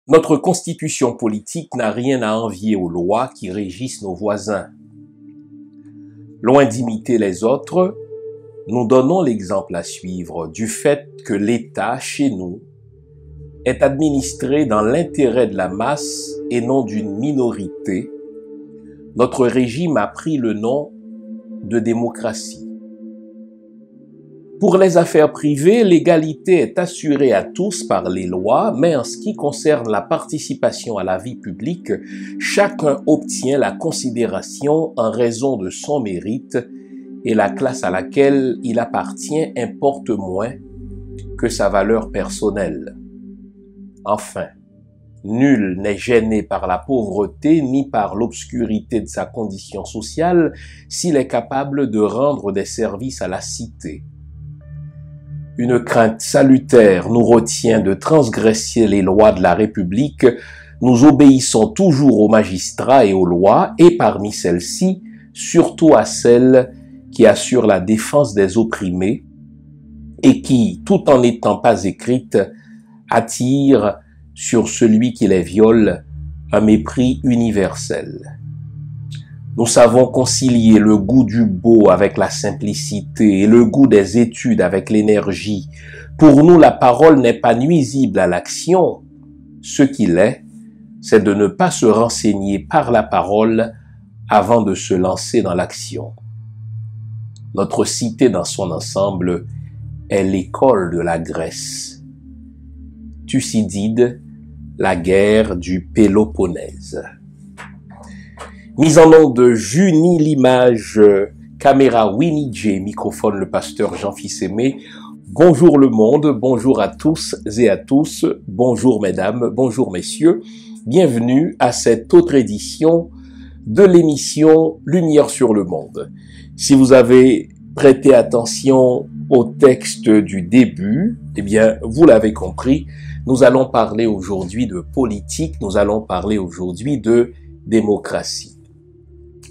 Notre constitution politique n'a rien à envier aux lois qui régissent nos voisins. Loin d'imiter les autres, nous donnons l'exemple à suivre du fait que l'État, chez nous, est administré dans l'intérêt de la masse et non d'une minorité. Notre régime a pris le nom de démocratie. Pour les affaires privées, l'égalité est assurée à tous par les lois, mais en ce qui concerne la participation à la vie publique, chacun obtient la considération en raison de son mérite et la classe à laquelle il appartient importe moins que sa valeur personnelle. Enfin, nul n'est gêné par la pauvreté ni par l'obscurité de sa condition sociale s'il est capable de rendre des services à la cité. Une crainte salutaire nous retient de transgresser les lois de la République. Nous obéissons toujours aux magistrats et aux lois, et parmi celles-ci, surtout à celles qui assurent la défense des opprimés et qui, tout en n'étant pas écrites, attirent sur celui qui les viole un mépris universel. Nous savons concilier le goût du beau avec la simplicité et le goût des études avec l'énergie. Pour nous, la parole n'est pas nuisible à l'action. Ce qu'il est, c'est de ne pas se renseigner par la parole avant de se lancer dans l'action. Notre cité dans son ensemble est l'école de la Grèce. Thucydide, la guerre du Péloponnèse. Mise en onde de Junie l'image, caméra Winnie J, microphone le pasteur Jean-Fils Aimé. Bonjour le monde, bonjour à tous et à tous, bonjour mesdames, bonjour messieurs. Bienvenue à cette autre édition de l'émission Lumière sur le monde. Si vous avez prêté attention au texte du début, eh bien, vous l'avez compris, nous allons parler aujourd'hui de politique, nous allons parler aujourd'hui de démocratie.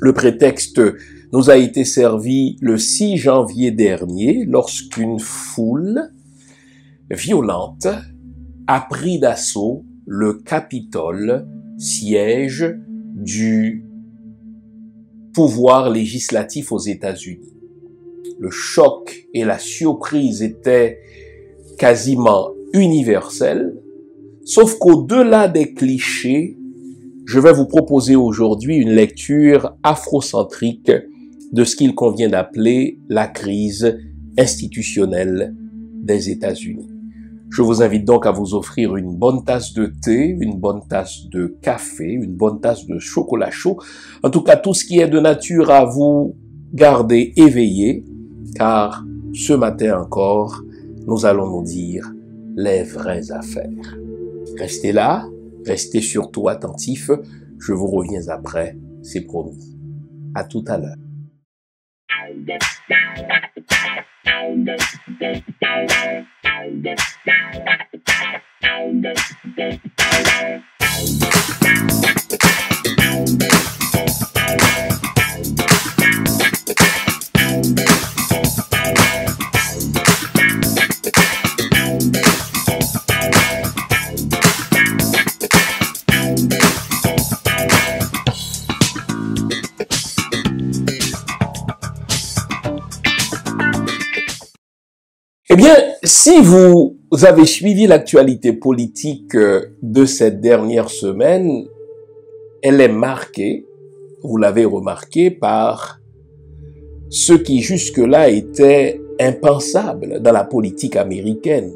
Le prétexte nous a été servi le 6 janvier dernier lorsqu'une foule violente a pris d'assaut le Capitole, siège du pouvoir législatif aux États-Unis. Le choc et la surprise étaient quasiment universels, sauf qu'au-delà des clichés, je vais vous proposer aujourd'hui une lecture afrocentrique de ce qu'il convient d'appeler la crise institutionnelle des États-Unis. Je vous invite donc à vous offrir une bonne tasse de thé, une bonne tasse de café, une bonne tasse de chocolat chaud. En tout cas, tout ce qui est de nature à vous garder éveillé, car ce matin encore, nous allons nous dire les vraies affaires. Restez là. Restez surtout attentifs, je vous reviens après, c'est promis. À tout à l'heure. Eh bien, si vous avez suivi l'actualité politique de cette dernière semaine, elle est marquée, vous l'avez remarqué, par ce qui jusque-là était impensable dans la politique américaine.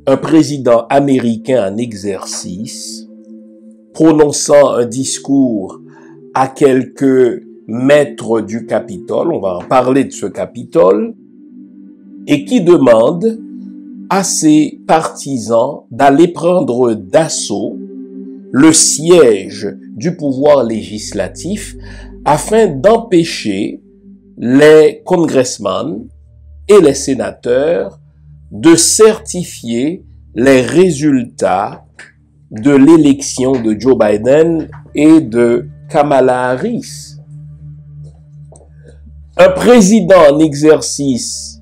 Un président américain en exercice, prononçant un discours à quelques mètres du Capitole, on va en parler de ce Capitole, et qui demande à ses partisans d'aller prendre d'assaut le siège du pouvoir législatif afin d'empêcher les congressmen et les sénateurs de certifier les résultats de l'élection de Joe Biden et de Kamala Harris. Un président en exercice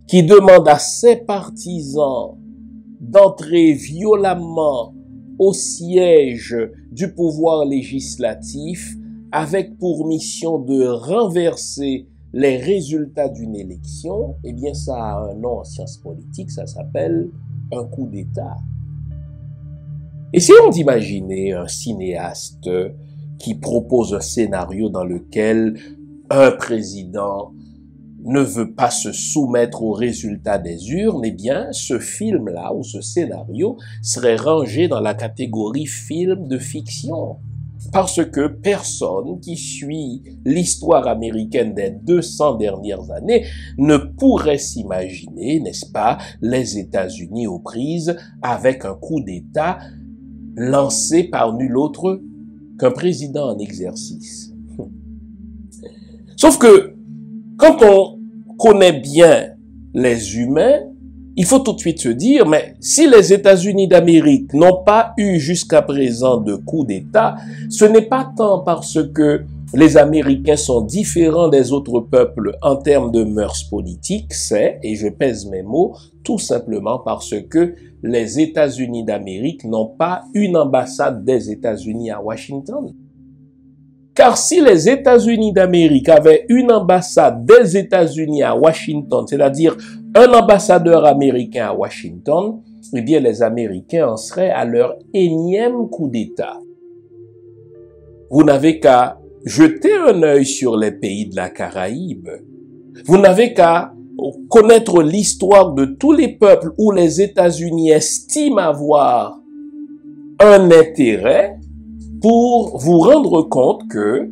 qui demande à ses partisans d'entrer violemment au siège du pouvoir législatif avec pour mission de renverser les résultats d'une élection, eh bien ça a un nom en sciences politiques, ça s'appelle un coup d'État. Essayons d'imaginer un cinéaste qui propose un scénario dans lequel un président ne veut pas se soumettre aux résultats des urnes. Eh bien, ce film-là ou ce scénario serait rangé dans la catégorie film de fiction. Parce que personne qui suit l'histoire américaine des 200 dernières années ne pourrait s'imaginer, n'est-ce pas, les États-Unis aux prises avec un coup d'État lancé par nul autre qu'un président en exercice. Sauf que, quand on connaît bien les humains, il faut tout de suite se dire, mais si les États-Unis d'Amérique n'ont pas eu jusqu'à présent de coup d'État, ce n'est pas tant parce que les Américains sont différents des autres peuples en termes de mœurs politiques, c'est, et je pèse mes mots, tout simplement parce que les États-Unis d'Amérique n'ont pas une ambassade des États-Unis à Washington. Car si les États-Unis d'Amérique avaient une ambassade des États-Unis à Washington, c'est-à-dire un ambassadeur américain à Washington, eh bien les Américains en seraient à leur énième coup d'État. Vous n'avez qu'à jeter un œil sur les pays de la Caraïbe. Vous n'avez qu'à connaître l'histoire de tous les peuples où les États-Unis estiment avoir un intérêt pour vous rendre compte que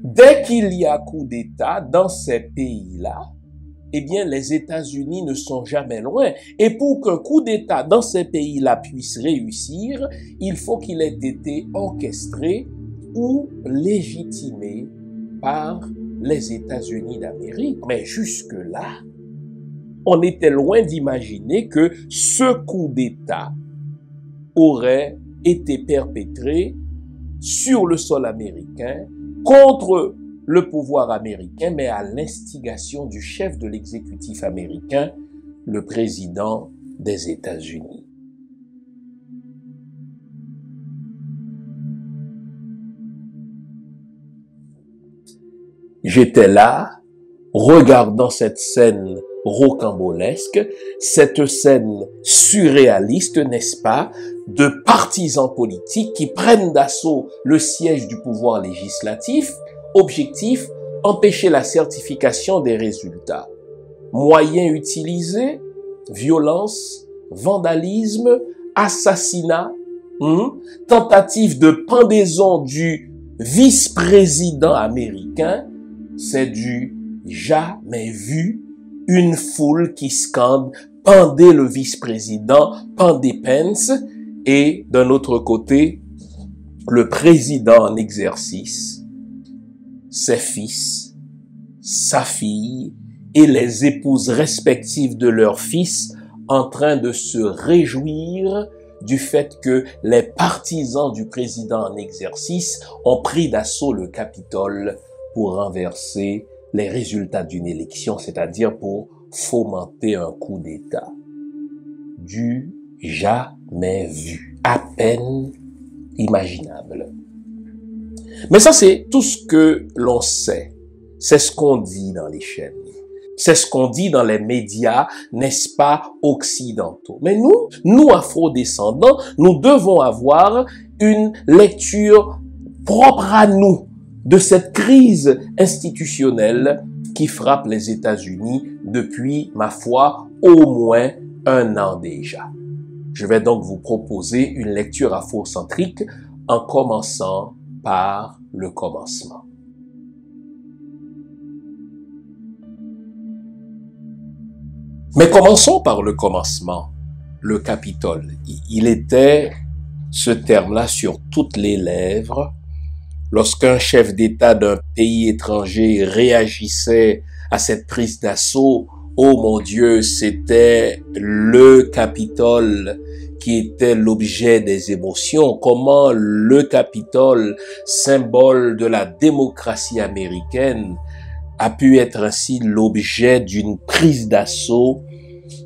dès qu'il y a coup d'État dans ces pays-là, eh bien, les États-Unis ne sont jamais loin. Et pour qu'un coup d'État dans ces pays-là puisse réussir, il faut qu'il ait été orchestré ou légitimé par les États-Unis d'Amérique. Mais jusque-là, on était loin d'imaginer que ce coup d'État aurait été perpétré sur le sol américain contre le pouvoir américain, mais à l'instigation du chef de l'exécutif américain, le président des États-Unis. J'étais là, regardant cette scène rocambolesque, cette scène surréaliste, n'est-ce pas, de partisans politiques qui prennent d'assaut le siège du pouvoir législatif. Objectif, empêcher la certification des résultats. Moyens utilisés, violence, vandalisme, assassinat, tentative de pendaison du vice-président américain. C'est du jamais vu, une foule qui scande « Pendez le vice-président, pendez Pence » et d'un autre côté, le président en exercice, ses fils, sa fille et les épouses respectives de leurs fils en train de se réjouir du fait que les partisans du président en exercice ont pris d'assaut le Capitole pour renverser les résultats d'une élection, c'est-à-dire pour fomenter un coup d'État. Du jamais vu, à peine imaginable. Mais ça, c'est tout ce que l'on sait. C'est ce qu'on dit dans les chaînes. C'est ce qu'on dit dans les médias, n'est-ce pas, occidentaux. Mais nous afro-descendants, nous devons avoir une lecture propre à nous de cette crise institutionnelle qui frappe les États-Unis depuis, ma foi, au moins 1 an déjà. Je vais donc vous proposer une lecture afrocentrique en commençant par le commencement. Mais commençons par le commencement, le Capitole. Il était ce terme-là sur toutes les lèvres lorsqu'un chef d'État d'un pays étranger réagissait à cette prise d'assaut. Oh mon Dieu, c'était le Capitole qui était l'objet des émotions. Comment le Capitole, symbole de la démocratie américaine, a pu être ainsi l'objet d'une prise d'assaut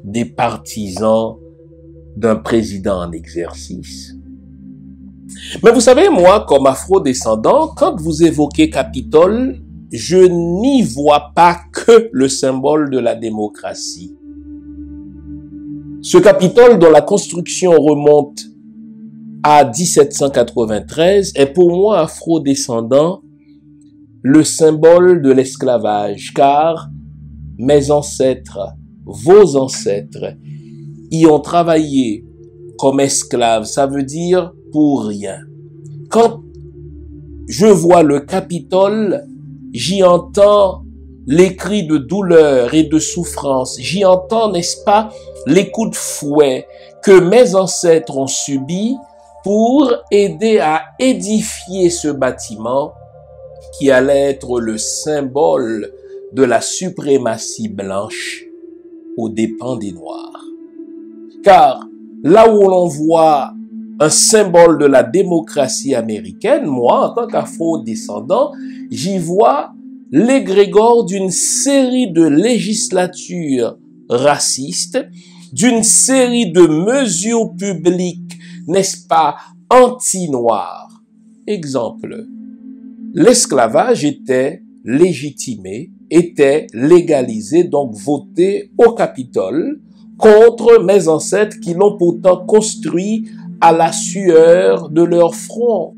des partisans d'un président en exercice. Mais vous savez, moi, comme afro-descendant, quand vous évoquez Capitole, je n'y vois pas que le symbole de la démocratie. Ce Capitole, dont la construction remonte à 1793, est pour moi, afro-descendant, le symbole de l'esclavage, car mes ancêtres, vos ancêtres, y ont travaillé comme esclaves. Ça veut dire pour rien. Quand je vois le Capitole, j'y entends les cris de douleur et de souffrance. J'y entends, n'est-ce pas, les coups de fouet que mes ancêtres ont subis pour aider à édifier ce bâtiment qui allait être le symbole de la suprématie blanche aux dépens des Noirs. Car là où l'on voit un symbole de la démocratie américaine, moi, en tant qu'afro-descendant, j'y vois l'égrégore d'une série de législatures racistes, d'une série de mesures publiques, n'est-ce pas, anti-noirs. Exemple, l'esclavage était légitimé, était légalisé, donc voté au Capitole, contre mes ancêtres qui l'ont pourtant construit à la sueur de leur front.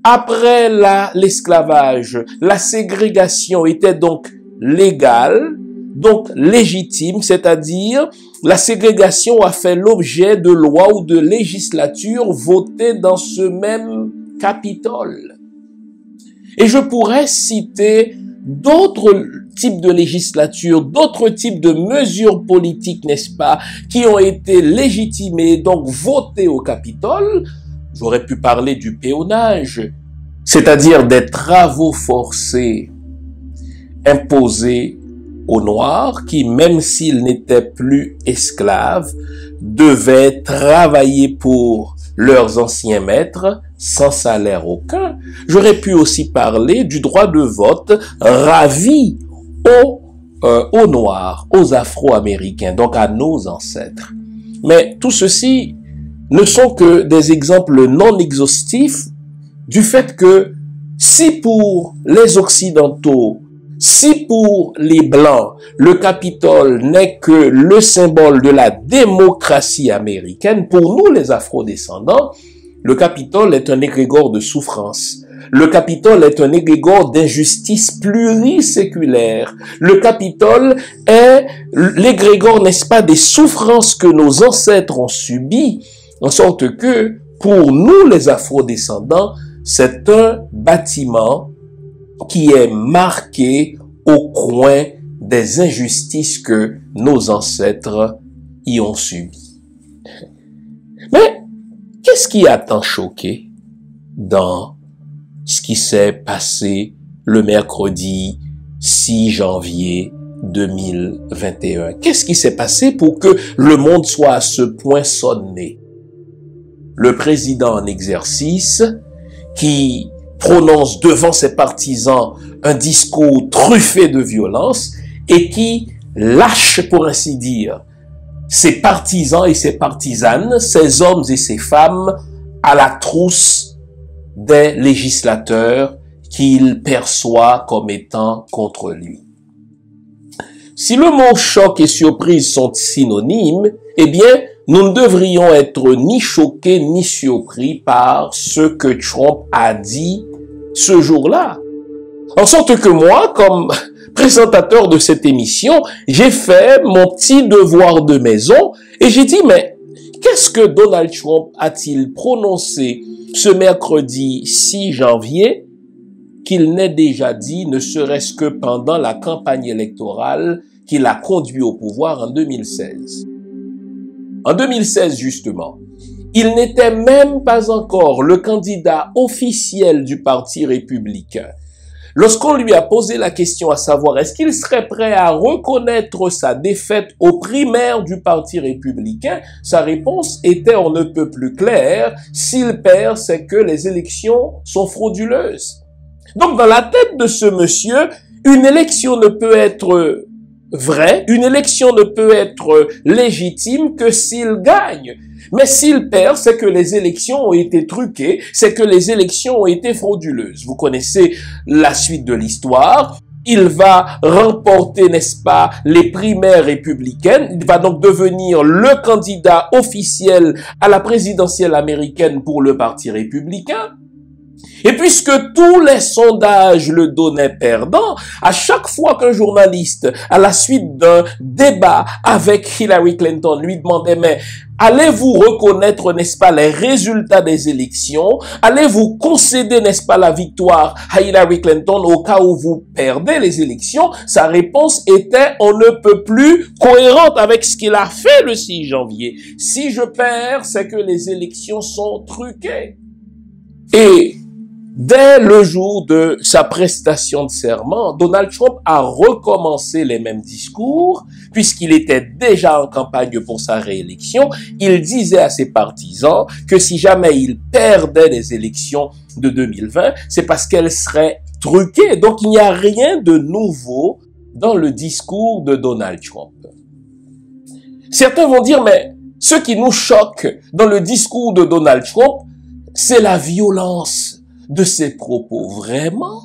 Après l'esclavage, la ségrégation était donc légale, donc légitime, c'est-à-dire la ségrégation a fait l'objet de lois ou de législatures votées dans ce même Capitole. Et je pourrais citer d'autres types de législatures, d'autres types de mesures politiques, n'est-ce pas, qui ont été légitimées, donc votées au Capitole. J'aurais pu parler du péonage, c'est-à-dire des travaux forcés imposés aux Noirs qui, même s'ils n'étaient plus esclaves, devaient travailler pour leurs anciens maîtres sans salaire aucun. J'aurais pu aussi parler du droit de vote ravi aux Noirs, aux Afro-Américains, donc à nos ancêtres. Mais tout ceci ne sont que des exemples non exhaustifs du fait que si pour les Occidentaux, si pour les Blancs, le Capitole n'est que le symbole de la démocratie américaine, pour nous les Afro-descendants, le Capitole est un égrégore de souffrance. Le Capitole est un égrégore d'injustice pluriséculaire. Le Capitole est l'égrégore, n'est-ce pas, des souffrances que nos ancêtres ont subies, en sorte que, pour nous les Afro-descendants, c'est un bâtiment qui est marqué au coin des injustices que nos ancêtres y ont subies. Mais qu'est-ce qui a tant choqué dans ce qui s'est passé le mercredi 6 janvier 2021? Qu'est-ce qui s'est passé pour que le monde soit à ce point sonné? Le président en exercice qui prononce devant ses partisans un discours truffé de violence et qui lâche, pour ainsi dire, ses partisans et ses partisanes, ses hommes et ses femmes à la trousse des législateurs qu'il perçoit comme étant contre lui. Si le mot choc et surprise sont synonymes, eh bien, nous ne devrions être ni choqués ni surpris par ce que Trump a dit ce jour-là. En sorte que moi, comme présentateur de cette émission, j'ai fait mon petit devoir de maison et j'ai dit, mais qu'est-ce que Donald Trump a-t-il prononcé ce mercredi 6 janvier qu'il n'ait déjà dit, ne serait-ce que pendant la campagne électorale qu'il a conduit au pouvoir en 2016. En 2016, justement, Il n'était même pas encore le candidat officiel du Parti républicain. Lorsqu'on lui a posé la question à savoir est-ce qu'il serait prêt à reconnaître sa défaite aux primaires du Parti républicain, sa réponse était on ne peut plus claire. S'il perd, c'est que les élections sont frauduleuses. Donc dans la tête de ce monsieur, une élection ne peut être vraie, une élection ne peut être légitime que s'il gagne. Mais s'il perd, c'est que les élections ont été truquées, c'est que les élections ont été frauduleuses. Vous connaissez la suite de l'histoire. Il va remporter, n'est-ce pas, les primaires républicaines. Il va donc devenir le candidat officiel à la présidentielle américaine pour le Parti républicain. Et puisque tous les sondages le donnaient perdant, à chaque fois qu'un journaliste, à la suite d'un débat avec Hillary Clinton, lui demandait, mais allez-vous reconnaître, n'est-ce pas, les résultats des élections? Allez-vous concéder, n'est-ce pas, la victoire à Hillary Clinton au cas où vous perdez les élections? Sa réponse était, on ne peut plus, cohérente avec ce qu'il a fait le 6 janvier. Si je perds, c'est que les élections sont truquées. Et dès le jour de sa prestation de serment, Donald Trump a recommencé les mêmes discours, puisqu'il était déjà en campagne pour sa réélection. Il disait à ses partisans que si jamais il perdait les élections de 2020, c'est parce qu'elles seraient truquées. Donc il n'y a rien de nouveau dans le discours de Donald Trump. Certains vont dire, mais ce qui nous choque dans le discours de Donald Trump, c'est la violence de ses propos. Vraiment?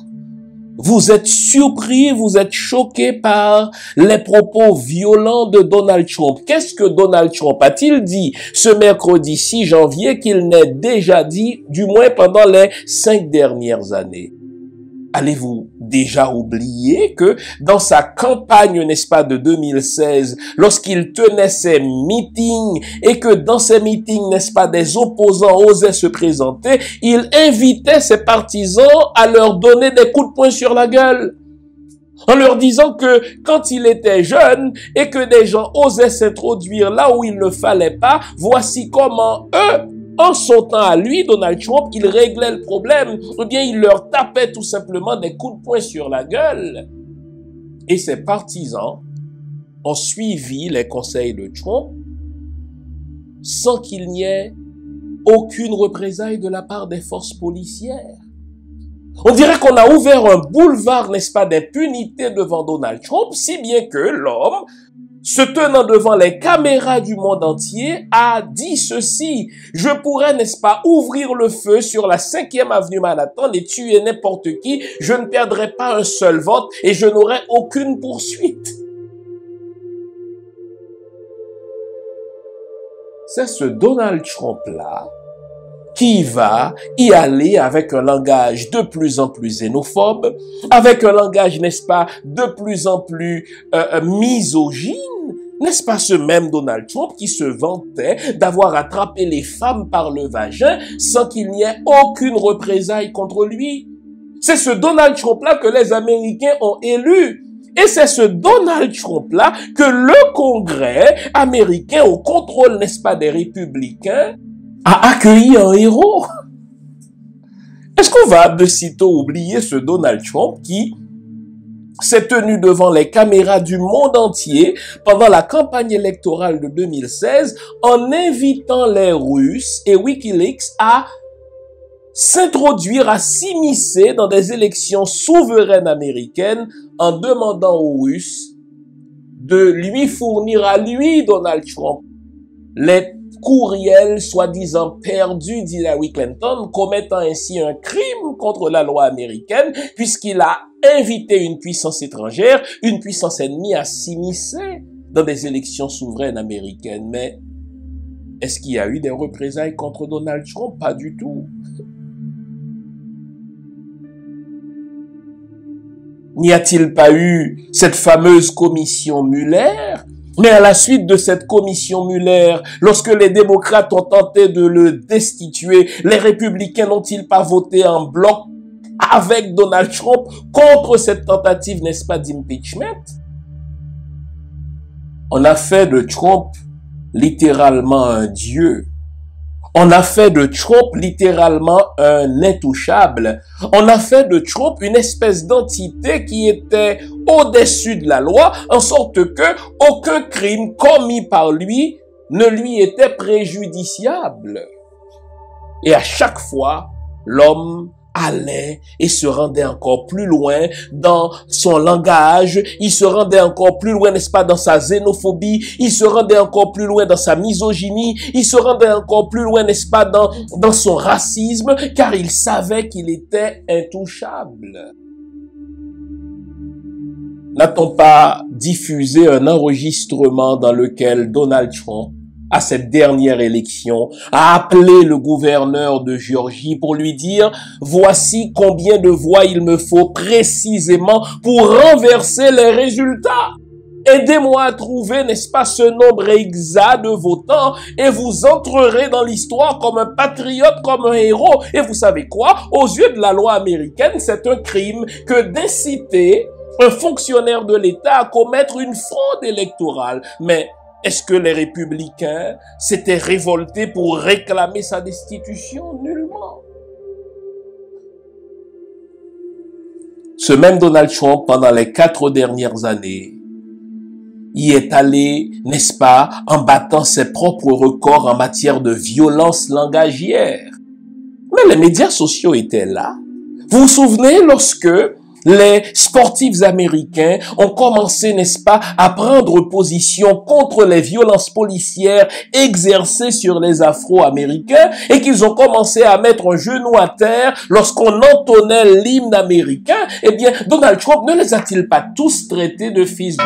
Vous êtes surpris, vous êtes choqué par les propos violents de Donald Trump. Qu'est-ce que Donald Trump a-t-il dit ce mercredi 6 janvier qu'il n'ait déjà dit, du moins pendant les 5 dernières années? Allez-vous déjà oublier que dans sa campagne, n'est-ce pas, de 2016, lorsqu'il tenait ses meetings et que dans ces meetings, n'est-ce pas, des opposants osaient se présenter, il invitait ses partisans à leur donner des coups de poing sur la gueule, en leur disant que quand il était jeune et que des gens osaient s'introduire là où il ne fallait pas, voici comment eux, en son temps à lui, Donald Trump, il réglait le problème, ou bien il leur tapait tout simplement des coups de poing sur la gueule. Et ses partisans ont suivi les conseils de Trump sans qu'il n'y ait aucune représailles de la part des forces policières. On dirait qu'on a ouvert un boulevard, n'est-ce pas, d'impunité devant Donald Trump, si bien que l'homme, se tenant devant les caméras du monde entier, a dit ceci: je pourrais, n'est-ce pas, ouvrir le feu sur la 5e avenue Manhattan et tuer n'importe qui, je ne perdrai pas un seul vote et je n'aurai aucune poursuite. C'est ce Donald Trump-là qui va y aller avec un langage de plus en plus xénophobe, avec un langage, n'est-ce pas, de plus en plus misogyne. N'est-ce pas ce même Donald Trump qui se vantait d'avoir attrapé les femmes par le vagin sans qu'il n'y ait aucune représaille contre lui? C'est ce Donald Trump-là que les Américains ont élu. Et c'est ce Donald Trump-là que le Congrès américain, au contrôle, n'est-ce pas, des républicains, a accueilli en héros. Est-ce qu'on va de sitôt oublier ce Donald Trump qui s'est tenu devant les caméras du monde entier pendant la campagne électorale de 2016 en invitant les Russes et Wikileaks à s'introduire, à s'immiscer dans des élections souveraines américaines en demandant aux Russes de lui fournir à lui, Donald Trump, les courriels soi-disant perdus d'Hillary Clinton, commettant ainsi un crime contre la loi américaine, puisqu'il a invité une puissance étrangère, une puissance ennemie, à s'immiscer dans des élections souveraines américaines. Mais est-ce qu'il y a eu des représailles contre Donald Trump? Pas du tout. N'y a-t-il pas eu cette fameuse commission Mueller? Mais à la suite de cette commission Mueller, lorsque les démocrates ont tenté de le destituer, les républicains n'ont-ils pas voté en bloc avec Donald Trump contre cette tentative, n'est-ce pas, d'impeachment? On a fait de Trump littéralement un dieu. On a fait de Trump littéralement un intouchable. On a fait de Trump une espèce d'entité qui était au-dessus de la loi, en sorte que aucun crime commis par lui ne lui était préjudiciable. Et à chaque fois, l'homme allait et se rendait encore plus loin dans son langage, il se rendait encore plus loin, n'est-ce pas, dans sa xénophobie, il se rendait encore plus loin dans sa misogynie, il se rendait encore plus loin, n'est-ce pas, dans son racisme, car il savait qu'il était intouchable. N'a-t-on pas diffusé un enregistrement dans lequel Donald Trump, à cette dernière élection, a appelé le gouverneur de Géorgie pour lui dire « Voici combien de voix il me faut précisément pour renverser les résultats. Aidez-moi à trouver, n'est-ce pas, ce nombre exact de votants et vous entrerez dans l'histoire comme un patriote, comme un héros. » Et vous savez quoi? Aux yeux de la loi américaine, c'est un crime que d'inciter un fonctionnaire de l'État à commettre une fraude électorale. Mais est-ce que les républicains s'étaient révoltés pour réclamer sa destitution? Nullement. Ce même Donald Trump, pendant les 4 dernières années, y est allé, n'est-ce pas, en battant ses propres records en matière de violence langagière. Mais les médias sociaux étaient là. Vous vous souvenez lorsque les sportifs américains ont commencé, n'est-ce pas, à prendre position contre les violences policières exercées sur les Afro-Américains et qu'ils ont commencé à mettre un genou à terre lorsqu'on entonnait l'hymne américain? Eh bien, Donald Trump ne les a-t-il pas tous traités de fils de...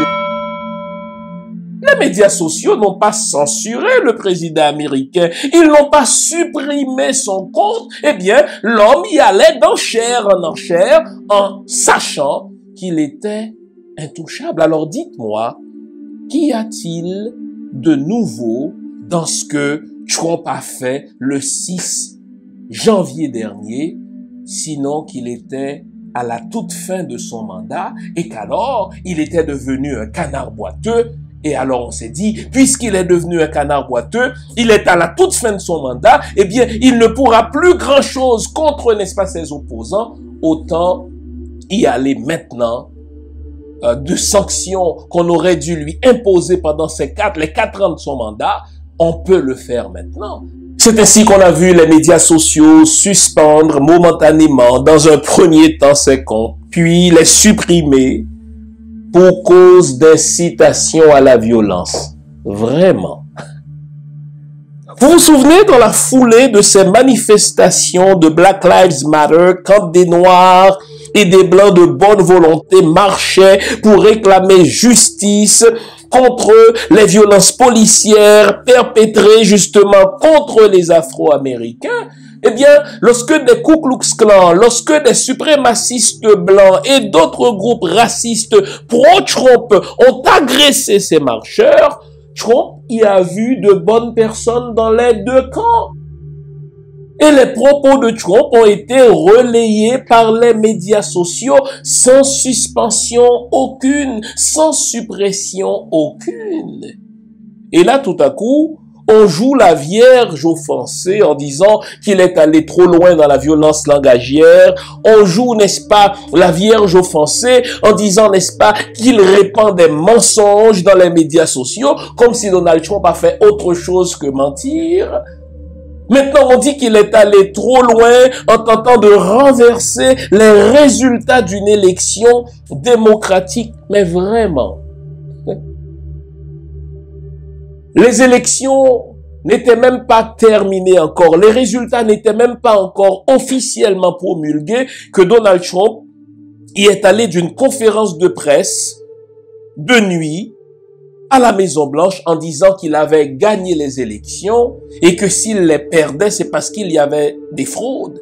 Les médias sociaux n'ont pas censuré le président américain. Ils n'ont pas supprimé son compte. Eh bien, l'homme y allait d'enchère en enchère en sachant qu'il était intouchable. Alors dites-moi, qu'y a-t-il de nouveau dans ce que Trump a fait le 6 janvier dernier, sinon qu'il était à la toute fin de son mandat et qu'alors il était devenu un canard boiteux? Et alors on s'est dit, puisqu'il est devenu un canard boiteux, il est à la toute fin de son mandat, eh bien, il ne pourra plus grand-chose contre, n'est-ce pas, ses opposants. Autant y aller maintenant de sanctions qu'on aurait dû lui imposer pendant les 4 ans de son mandat. On peut le faire maintenant. C'est ainsi qu'on a vu les médias sociaux suspendre momentanément, dans un premier temps, ses comptes, puis les supprimer pour cause d'incitation à la violence. Vraiment. Vous vous souvenez dans la foulée de ces manifestations de Black Lives Matter, quand des Noirs et des Blancs de bonne volonté marchaient pour réclamer justice contre les violences policières perpétrées justement contre les Afro-Américains? Eh bien, lorsque des Ku Klux Klan, lorsque des suprémacistes blancs et d'autres groupes racistes pro-Trump ont agressé ces marcheurs, Trump y a vu de bonnes personnes dans les deux camps. Et les propos de Trump ont été relayés par les médias sociaux sans suspension aucune, sans suppression aucune. Et là, tout à coup, on joue la Vierge offensée en disant qu'il est allé trop loin dans la violence langagière. On joue, n'est-ce pas, la Vierge offensée en disant, n'est-ce pas, qu'il répand des mensonges dans les médias sociaux, comme si Donald Trump a fait autre chose que mentir. Maintenant, on dit qu'il est allé trop loin en tentant de renverser les résultats d'une élection démocratique. Mais vraiment, les élections n'étaient même pas terminées encore. Les résultats n'étaient même pas encore officiellement promulgués que Donald Trump y est allé d'une conférence de presse de nuit à la Maison-Blanche en disant qu'il avait gagné les élections et que s'il les perdait, c'est parce qu'il y avait des fraudes.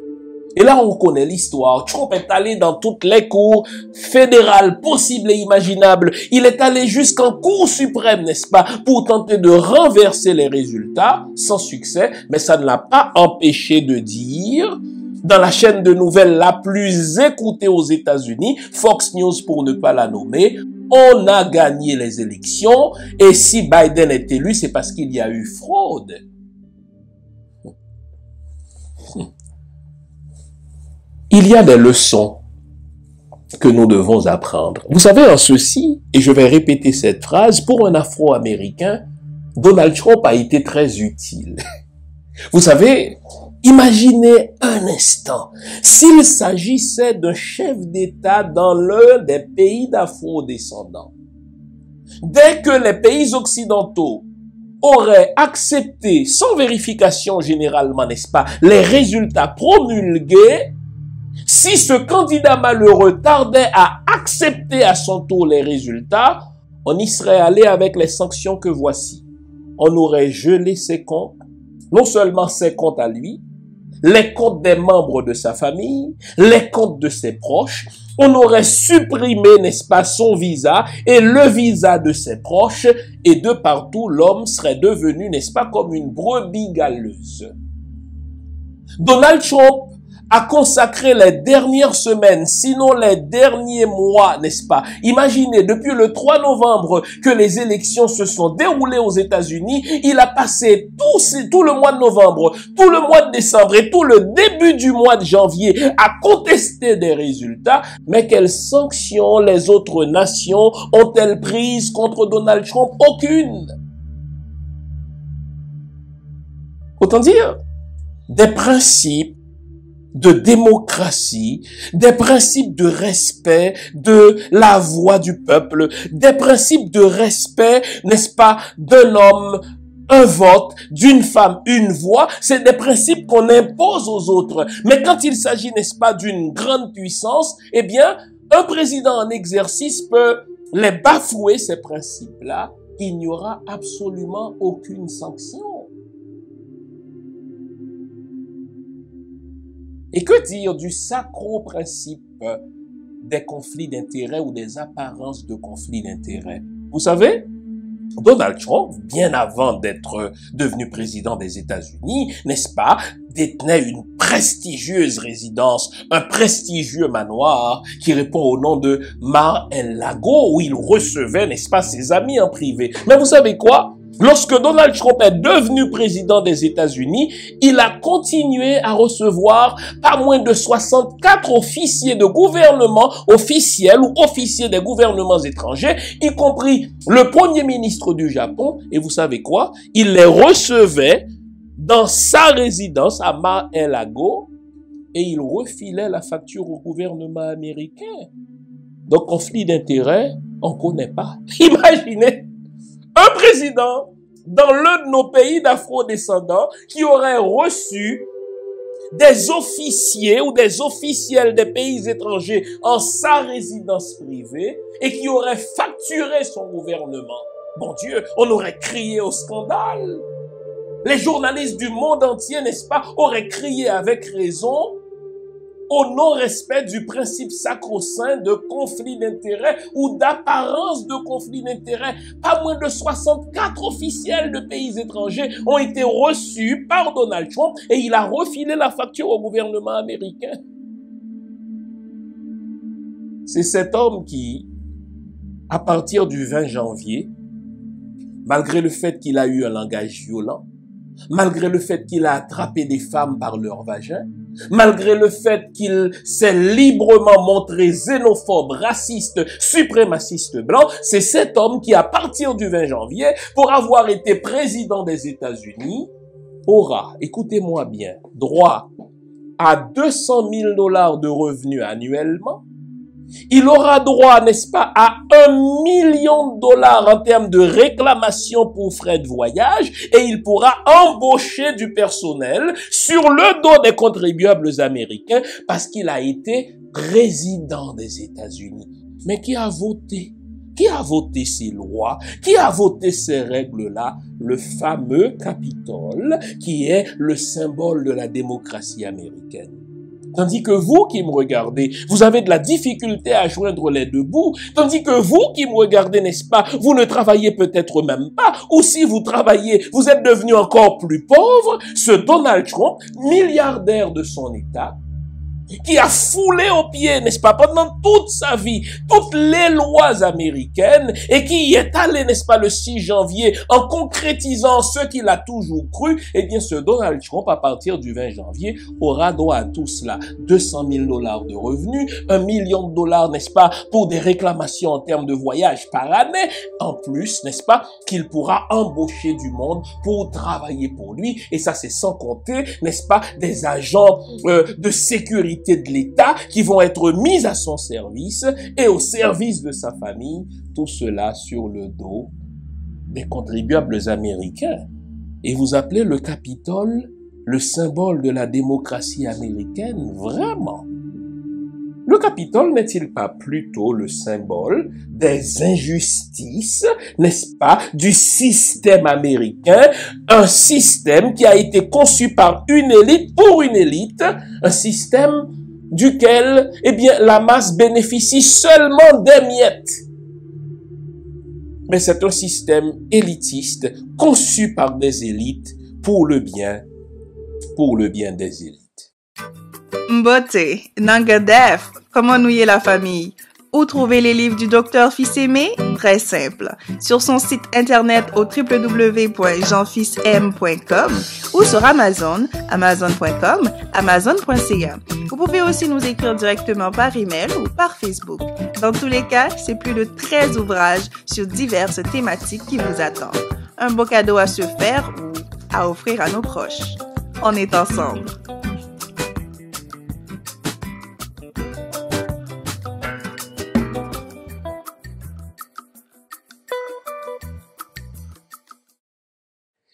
Et là, on connaît l'histoire. Trump est allé dans toutes les cours fédérales possibles et imaginables. Il est allé jusqu'en Cour suprême, n'est-ce pas, pour tenter de renverser les résultats, sans succès. Mais ça ne l'a pas empêché de dire, dans la chaîne de nouvelles la plus écoutée aux États-Unis, Fox News pour ne pas la nommer, on a gagné les élections et si Biden est élu, c'est parce qu'il y a eu fraude. Il y a des leçons que nous devons apprendre. Vous savez, en ceci, et je vais répéter cette phrase, pour un Afro-Américain, Donald Trump a été très utile. Vous savez, imaginez un instant, s'il s'agissait d'un chef d'État dans l'un des pays d'Afro-descendants, dès que les pays occidentaux auraient accepté, sans vérification généralement, n'est-ce pas, les résultats promulgués, si ce candidat malheureux tardait à accepter à son tour les résultats, on y serait allé avec les sanctions que voici. On aurait gelé ses comptes, non seulement ses comptes à lui, les comptes des membres de sa famille, les comptes de ses proches. On aurait supprimé, n'est-ce pas, son visa et le visa de ses proches, et de partout, l'homme serait devenu, n'est-ce pas, comme une brebis galeuse. Donald Trump a consacré les dernières semaines, sinon les derniers mois, n'est-ce pas? Imaginez, depuis le 3 novembre que les élections se sont déroulées aux États-Unis, il a passé tout le mois de novembre, tout le mois de décembre et tout le début du mois de janvier à contester des résultats. Mais quelles sanctions les autres nations ont-elles prises contre Donald Trump? Aucune. Autant dire, des principes de démocratie, des principes de respect de la voix du peuple, des principes de respect, n'est-ce pas, d'un homme, un vote, d'une femme, une voix, c'est des principes qu'on impose aux autres. Mais quand il s'agit, n'est-ce pas, d'une grande puissance, eh bien, un président en exercice peut les bafouer, ces principes-là, il n'y aura absolument aucune sanction. Et que dire du sacro-principe des conflits d'intérêts ou des apparences de conflits d'intérêts? Vous savez, Donald Trump, bien avant d'être devenu président des États-Unis, n'est-ce pas, détenait une prestigieuse résidence, un prestigieux manoir qui répond au nom de Mar-a-Lago, où il recevait, n'est-ce pas, ses amis en privé. Mais vous savez quoi? Lorsque Donald Trump est devenu président des États-Unis, il a continué à recevoir pas moins de 64 officiers de gouvernement officiels ou officiers des gouvernements étrangers, y compris le premier ministre du Japon. Et vous savez quoi? Il les recevait dans sa résidence à Mar-a-Lago et il refilait la facture au gouvernement américain. Donc, conflit d'intérêts, on ne connaît pas. Imaginez un président dans l'un de nos pays d'afro-descendants qui aurait reçu des officiers ou des officiels des pays étrangers en sa résidence privée et qui aurait facturé son gouvernement. Bon Dieu, on aurait crié au scandale. Les journalistes du monde entier, n'est-ce pas, auraient crié avec raison au non-respect du principe sacro-saint de conflit d'intérêts ou d'apparence de conflit d'intérêts. Pas moins de 64 officiels de pays étrangers ont été reçus par Donald Trump et il a refilé la facture au gouvernement américain. C'est cet homme qui, à partir du 20 janvier, malgré le fait qu'il a eu un langage violent, malgré le fait qu'il a attrapé des femmes par leur vagin, malgré le fait qu'il s'est librement montré xénophobe, raciste, suprémaciste blanc, c'est cet homme qui, à partir du 20 janvier, pour avoir été président des États-Unis, aura, écoutez-moi bien, droit à 200 000 $ de revenus annuellement. Il aura droit, n'est-ce pas, à 1 million $ en termes de réclamation pour frais de voyage et il pourra embaucher du personnel sur le dos des contribuables américains parce qu'il a été président des États-Unis. Mais qui a voté? Qui a voté ces lois? Qui a voté ces règles-là? Le fameux Capitole, qui est le symbole de la démocratie américaine. Tandis que vous qui me regardez, vous avez de la difficulté à joindre les deux bouts. Tandis que vous qui me regardez, n'est-ce pas, vous ne travaillez peut-être même pas. Ou si vous travaillez, vous êtes devenu encore plus pauvre. Ce Donald Trump, milliardaire de son État, qui a foulé aux pieds, n'est-ce pas, pendant toute sa vie, toutes les lois américaines et qui y est allé, n'est-ce pas, le 6 janvier en concrétisant ce qu'il a toujours cru, eh bien, ce Donald Trump, à partir du 20 janvier, aura droit à tout cela. 200 000 $ de revenus, $1 million, n'est-ce pas, pour des réclamations en termes de voyage par année. En plus, n'est-ce pas, qu'il pourra embaucher du monde pour travailler pour lui. Et ça, c'est sans compter, n'est-ce pas, des agents de sécurité de l'État qui vont être mis à son service et au service de sa famille, tout cela sur le dos des contribuables américains. Et vous appelez le Capitole le symbole de la démocratie américaine? Vraiment? Le Capitole n'est-il pas plutôt le symbole des injustices, n'est-ce pas, du système américain, un système qui a été conçu par une élite pour une élite, un système duquel, eh bien, la masse bénéficie seulement des miettes. Mais c'est un système élitiste conçu par des élites pour le bien des élites. Mbote, Nangadef, comment nouer la famille? Où trouver les livres du docteur Fils-Aimé? Très simple. Sur son site internet au www.jeanfilsm.com ou sur Amazon, amazon.com, amazon.ca. Vous pouvez aussi nous écrire directement par email ou par Facebook. Dans tous les cas, c'est plus de 13 ouvrages sur diverses thématiques qui vous attendent. Un beau cadeau à se faire ou à offrir à nos proches. On est ensemble.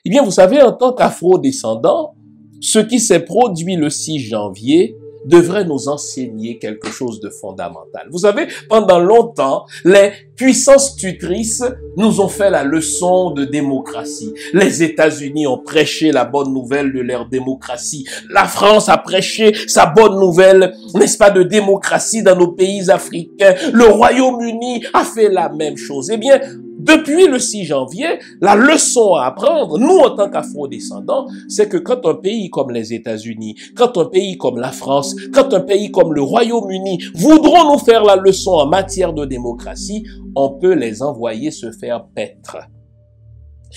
Eh bien, vous savez, en tant qu'afro-descendants, ce qui s'est produit le 6 janvier devrait nous enseigner quelque chose de fondamental. Vous savez, pendant longtemps, les puissances tutrices nous ont fait la leçon de démocratie. Les États-Unis ont prêché la bonne nouvelle de leur démocratie. La France a prêché sa bonne nouvelle, n'est-ce pas, de démocratie dans nos pays africains. Le Royaume-Uni a fait la même chose. Eh bien, depuis le 6 janvier, la leçon à apprendre, nous en tant qu'afro-descendants, c'est que quand un pays comme les États-Unis, quand un pays comme la France, quand un pays comme le Royaume-Uni voudront nous faire la leçon en matière de démocratie, on peut les envoyer se faire paître.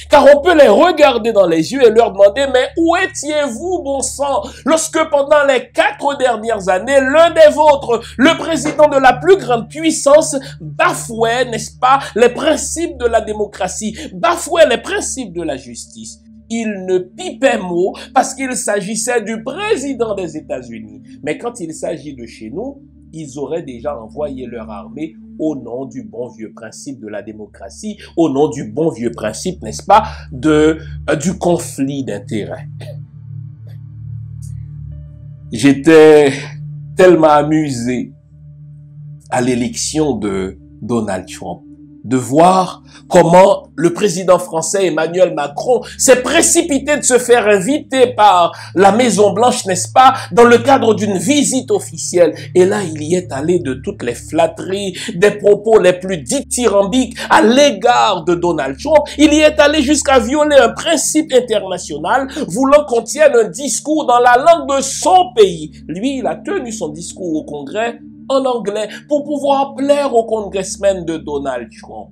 Car on peut les regarder dans les yeux et leur demander, mais où étiez-vous, bon sang, lorsque pendant les 4 dernières années, l'un des vôtres, le président de la plus grande puissance, bafouait, n'est-ce pas, les principes de la démocratie, bafouait les principes de la justice. Il ne pipait mot parce qu'il s'agissait du président des États-Unis. Mais quand il s'agit de chez nous, ils auraient déjà envoyé leur armée au nom du bon vieux principe de la démocratie, au nom du bon vieux principe, n'est-ce pas, du conflit d'intérêts. J'étais tellement amusé à l'élection de Donald Trump de voir comment le président français Emmanuel Macron s'est précipité de se faire inviter par la Maison-Blanche, n'est-ce pas, dans le cadre d'une visite officielle. Et là, il y est allé de toutes les flatteries, des propos les plus dithyrambiques à l'égard de Donald Trump. Il y est allé jusqu'à violer un principe international, voulant qu'on tienne un discours dans la langue de son pays. Lui, il a tenu son discours au Congrès en anglais pour pouvoir plaire aux congressmen de Donald Trump.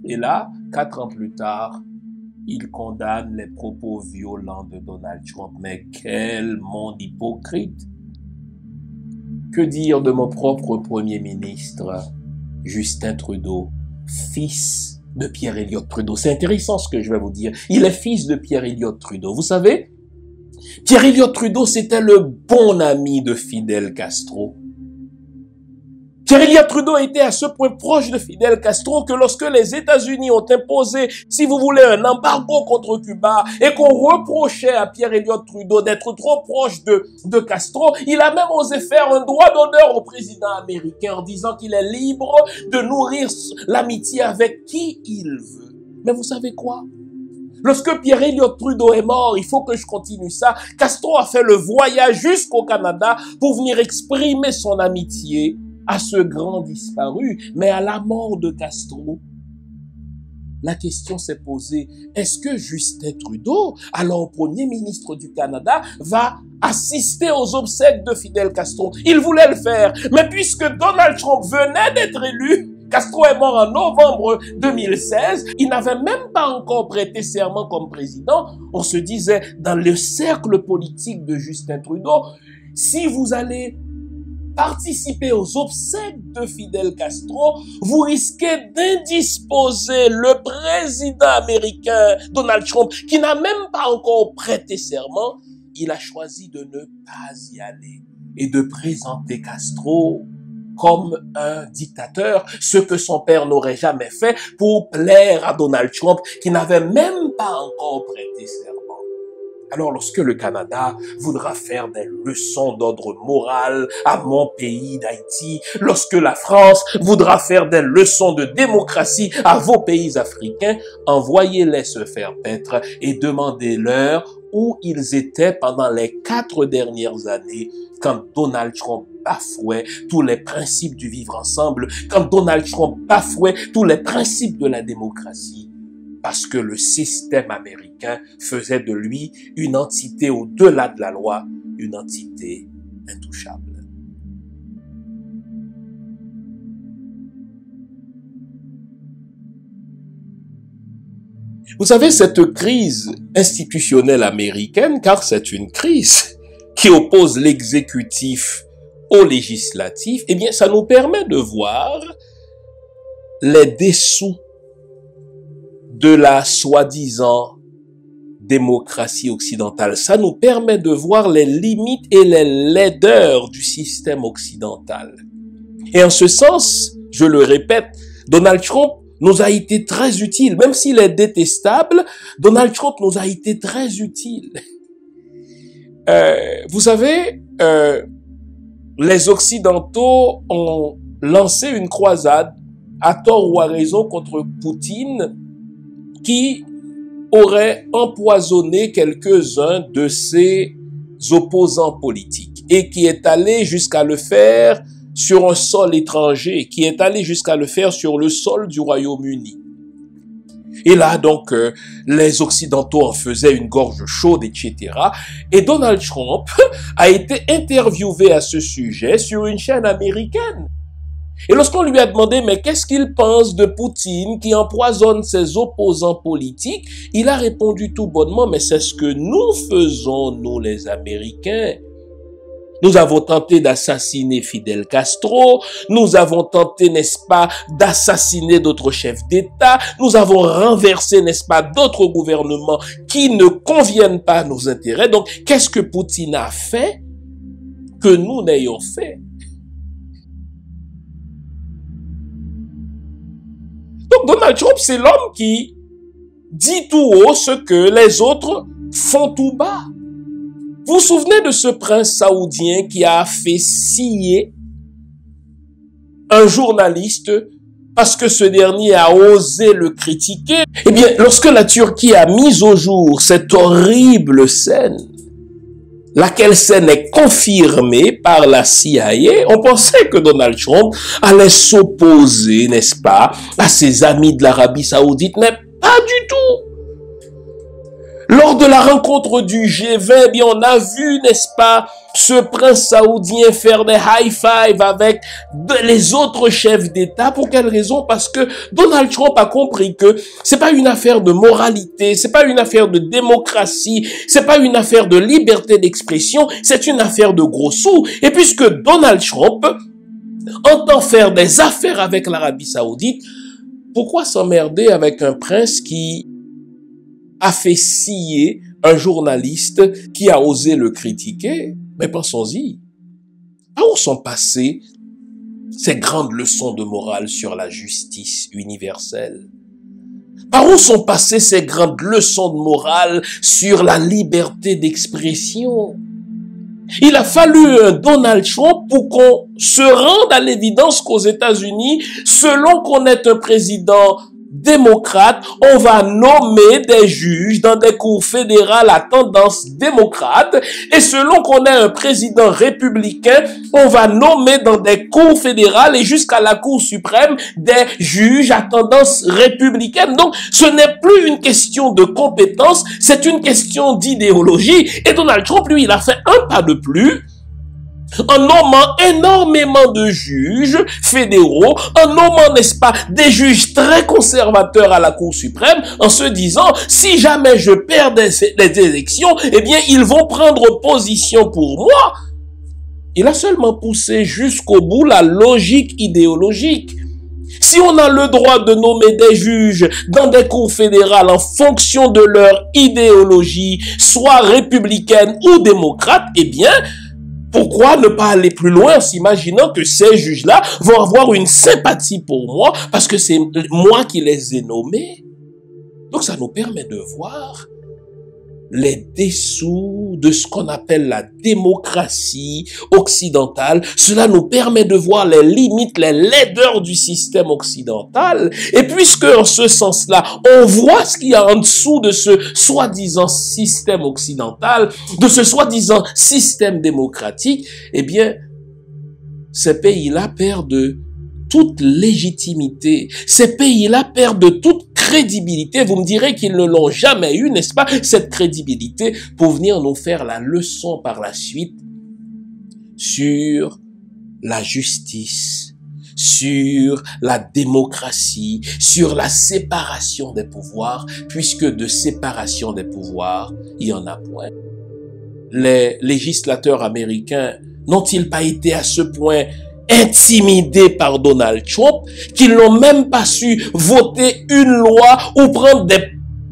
Et là, 4 ans plus tard, il condamne les propos violents de Donald Trump. Mais quel monde hypocrite! Que dire de mon propre Premier ministre, Justin Trudeau, fils de Pierre Elliott Trudeau? C'est intéressant ce que je vais vous dire. Il est fils de Pierre Elliott Trudeau. Vous savez, Pierre Elliott Trudeau, c'était le bon ami de Fidel Castro. Pierre Elliott Trudeau était à ce point proche de Fidel Castro que lorsque les États-Unis ont imposé, si vous voulez, un embargo contre Cuba et qu'on reprochait à Pierre Elliott Trudeau d'être trop proche de Castro, il a même osé faire un droit d'honneur au président américain en disant qu'il est libre de nourrir l'amitié avec qui il veut. Mais vous savez quoi? Lorsque Pierre Elliott Trudeau est mort, il faut que je continue ça, Castro a fait le voyage jusqu'au Canada pour venir exprimer son amitié à ce grand disparu. Mais à la mort de Castro, la question s'est posée, est-ce que Justin Trudeau, alors Premier ministre du Canada, va assister aux obsèques de Fidel Castro? Il voulait le faire, mais puisque Donald Trump venait d'être élu, Castro est mort en novembre 2016, il n'avait même pas encore prêté serment comme président. On se disait, dans le cercle politique de Justin Trudeau, si vous allez participer aux obsèques de Fidel Castro, vous risquez d'indisposer le président américain Donald Trump, qui n'a même pas encore prêté serment. Il a choisi de ne pas y aller et de présenter Castro comme un dictateur, ce que son père n'aurait jamais fait pour plaire à Donald Trump, qui n'avait même pas encore prêté serment. Alors, lorsque le Canada voudra faire des leçons d'ordre moral à mon pays d'Haïti, lorsque la France voudra faire des leçons de démocratie à vos pays africains, envoyez-les se faire paître et demandez-leur où ils étaient pendant les 4 dernières années quand Donald Trump bafouait tous les principes du vivre ensemble, quand Donald Trump bafouait tous les principes de la démocratie. Parce que le système américain faisait de lui une entité au-delà de la loi, une entité intouchable. Vous savez, cette crise institutionnelle américaine, car c'est une crise qui oppose l'exécutif au législatif, eh bien, ça nous permet de voir les dessous de la soi-disant démocratie occidentale. Ça nous permet de voir les limites et les laideurs du système occidental. Et en ce sens, je le répète, Donald Trump nous a été très utile. Même s'il est détestable, Donald Trump nous a été très utile. Vous savez, les Occidentaux ont lancé une croisade, à tort ou à raison, contre Poutine, qui aurait empoisonné quelques-uns de ses opposants politiques et qui est allé jusqu'à le faire sur un sol étranger, qui est allé jusqu'à le faire sur le sol du Royaume-Uni. Et là, donc, les Occidentaux en faisaient une gorge chaude, etc. Et Donald Trump a été interviewé à ce sujet sur une chaîne américaine. Et lorsqu'on lui a demandé, mais qu'est-ce qu'il pense de Poutine qui empoisonne ses opposants politiques, il a répondu tout bonnement, mais c'est ce que nous faisons, nous les Américains. Nous avons tenté d'assassiner Fidel Castro, nous avons tenté, n'est-ce pas, d'assassiner d'autres chefs d'État, nous avons renversé, n'est-ce pas, d'autres gouvernements qui ne conviennent pas à nos intérêts. Donc, qu'est-ce que Poutine a fait que nous n'ayons fait? Donc, Donald Trump, c'est l'homme qui dit tout haut ce que les autres font tout bas. Vous vous souvenez de ce prince saoudien qui a fait scier un journaliste parce que ce dernier a osé le critiquer? Eh bien, lorsque la Turquie a mis au jour cette horrible scène, laquelle scène est confirmée par la CIA, on pensait que Donald Trump allait s'opposer, n'est-ce pas, à ses amis de l'Arabie Saoudite, mais pas du tout. Lors de la rencontre du G20, eh bien, on a vu, n'est-ce pas, ce prince saoudien faire des high-five avec les autres chefs d'État. Pour quelle raison? Parce que Donald Trump a compris que c'est pas une affaire de moralité, c'est pas une affaire de démocratie, c'est pas une affaire de liberté d'expression, c'est une affaire de gros sous. Et puisque Donald Trump entend faire des affaires avec l'Arabie Saoudite, pourquoi s'emmerder avec un prince qui a fait scier un journaliste qui a osé le critiquer? Mais pensons-y. Par où sont passées ces grandes leçons de morale sur la justice universelle? Par où sont passées ces grandes leçons de morale sur la liberté d'expression? Il a fallu un Donald Trump pour qu'on se rende à l'évidence qu'aux États-Unis, selon qu'on est un président démocrate, on va nommer des juges dans des cours fédérales à tendance démocrate. Et selon qu'on ait un président républicain, on va nommer dans des cours fédérales et jusqu'à la Cour suprême des juges à tendance républicaine. Donc, ce n'est plus une question de compétence, c'est une question d'idéologie. Et Donald Trump, lui, il a fait un pas de plus en nommant énormément de juges fédéraux, en nommant, n'est-ce pas, des juges très conservateurs à la Cour suprême, en se disant, si jamais je perds les élections, eh bien, ils vont prendre position pour moi. Il a seulement poussé jusqu'au bout la logique idéologique. Si on a le droit de nommer des juges dans des cours fédérales en fonction de leur idéologie, soit républicaine ou démocrate, eh bien, pourquoi ne pas aller plus loin en s'imaginant que ces juges-là vont avoir une sympathie pour moi parce que c'est moi qui les ai nommés? Donc ça nous permet de voir les dessous de ce qu'on appelle la démocratie occidentale. Cela nous permet de voir les limites, les laideurs du système occidental. Et puisque en ce sens-là, on voit ce qu'il y a en dessous de ce soi-disant système occidental, de ce soi-disant système démocratique, eh bien, ces pays-là perdent toute légitimité. Ces pays-là perdent toute crédibilité. Vous me direz qu'ils ne l'ont jamais eu, n'est-ce pas, cette crédibilité pour venir nous faire la leçon par la suite sur la justice, sur la démocratie, sur la séparation des pouvoirs, puisque de séparation des pouvoirs, il y en a point. Les législateurs américains n'ont-ils pas été à ce point intimidés par Donald Trump qu'ils n'ont même pas su voter une loi ou prendre des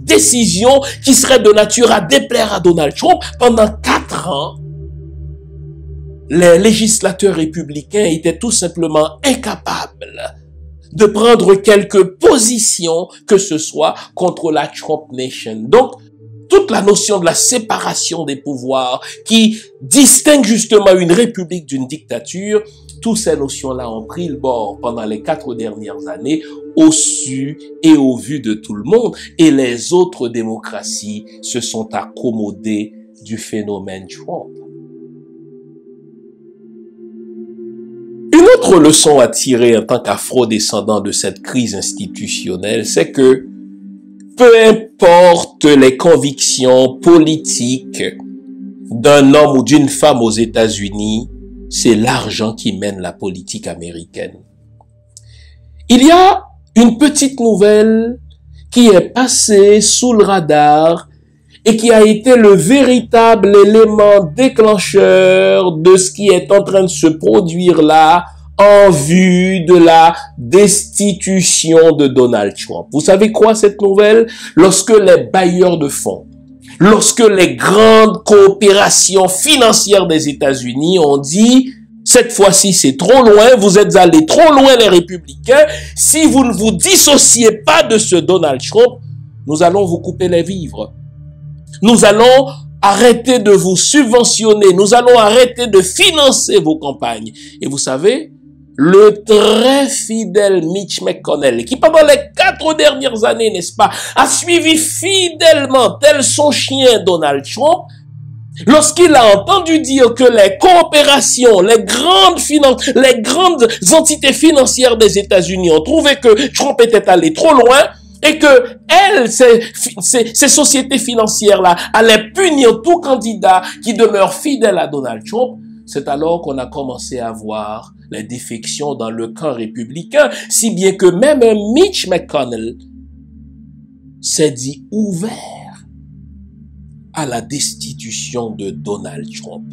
décisions qui seraient de nature à déplaire à Donald Trump? Pendant 4 ans, les législateurs républicains étaient tout simplement incapables de prendre quelque position que ce soit contre la Trump Nation. Donc, toute la notion de la séparation des pouvoirs qui distingue justement une république d'une dictature, toutes ces notions-là ont pris le bord pendant les 4 dernières années au su et au vu de tout le monde. Et les autres démocraties se sont accommodées du phénomène Trump. Une autre leçon à tirer en tant qu'afro-descendant de cette crise institutionnelle, c'est que peu importe les convictions politiques d'un homme ou d'une femme aux États-Unis, c'est l'argent qui mène la politique américaine. Il y a une petite nouvelle qui est passée sous le radar et qui a été le véritable élément déclencheur de ce qui est en train de se produire là en vue de la destitution de Donald Trump. Vous savez quoi cette nouvelle? Lorsque les bailleurs de fonds, lorsque les grandes coopérations financières des États-Unis ont dit « Cette fois-ci, c'est trop loin, vous êtes allés trop loin les républicains, si vous ne vous dissociez pas de ce Donald Trump, nous allons vous couper les vivres. Nous allons arrêter de vous subventionner, nous allons arrêter de financer vos campagnes. » Et vous savez, le très fidèle Mitch McConnell, qui pendant les 4 dernières années, n'est-ce pas, a suivi fidèlement, tel son chien, Donald Trump, lorsqu'il a entendu dire que les coopérations, les grandes entités financières des États-Unis ont trouvé que Trump était allé trop loin et que ces sociétés financières-là allaient punir tout candidat qui demeure fidèle à Donald Trump, c'est alors qu'on a commencé à voir les défections dans le camp républicain, si bien que même un Mitch McConnell s'est dit ouvert à la destitution de Donald Trump.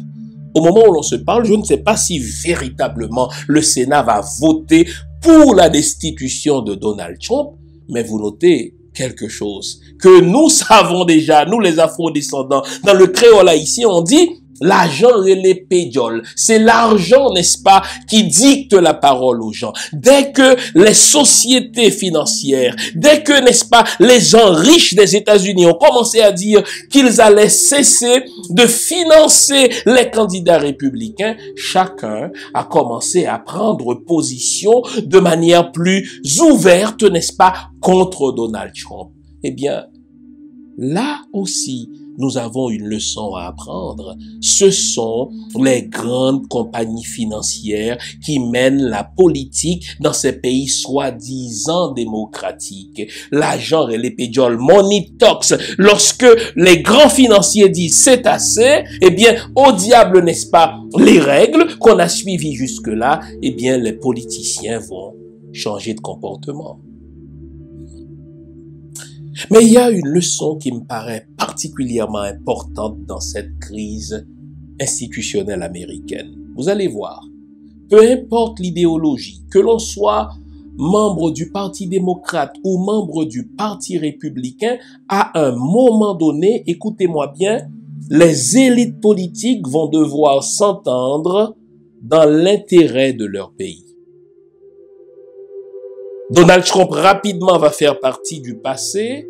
Au moment où l'on se parle, je ne sais pas si véritablement le Sénat va voter pour la destitution de Donald Trump, mais vous notez quelque chose que nous savons déjà, nous les afro-descendants, dans le créole haïtien, on dit L'argent et les pédioles, c'est l'argent, n'est-ce pas, qui dicte la parole aux gens. Dès que les sociétés financières, dès que, n'est-ce pas, les gens riches des États-Unis ont commencé à dire qu'ils allaient cesser de financer les candidats républicains, chacun a commencé à prendre position de manière plus ouverte, n'est-ce pas, contre Donald Trump. Eh bien, là aussi, nous avons une leçon à apprendre. Ce sont les grandes compagnies financières qui mènent la politique dans ces pays soi-disant démocratiques. L'argent et les pédioles, money talks. Lorsque les grands financiers disent c'est assez, eh bien, au diable, n'est-ce pas, les règles qu'on a suivies jusque-là, eh bien, les politiciens vont changer de comportement. Mais il y a une leçon qui me paraît particulièrement importante dans cette crise institutionnelle américaine. Vous allez voir, peu importe l'idéologie, que l'on soit membre du Parti démocrate ou membre du Parti républicain, à un moment donné, écoutez-moi bien, les élites politiques vont devoir s'entendre dans l'intérêt de leur pays. Donald Trump rapidement va faire partie du passé.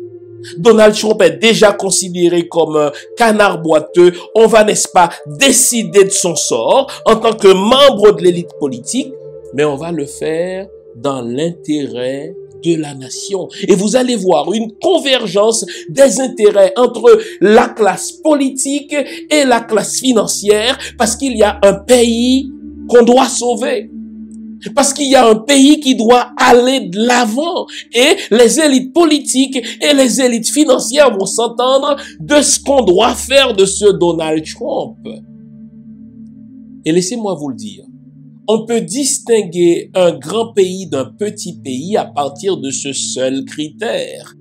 Donald Trump est déjà considéré comme un canard boiteux. On va, n'est-ce pas, décider de son sort en tant que membre de l'élite politique, mais on va le faire dans l'intérêt de la nation. Et vous allez voir une convergence des intérêts entre la classe politique et la classe financière parce qu'il y a un pays qu'on doit sauver. Parce qu'il y a un pays qui doit aller de l'avant et les élites politiques et les élites financières vont s'entendre de ce qu'on doit faire de ce Donald Trump. Et laissez-moi vous le dire, on peut distinguer un grand pays d'un petit pays à partir de ce seul critère.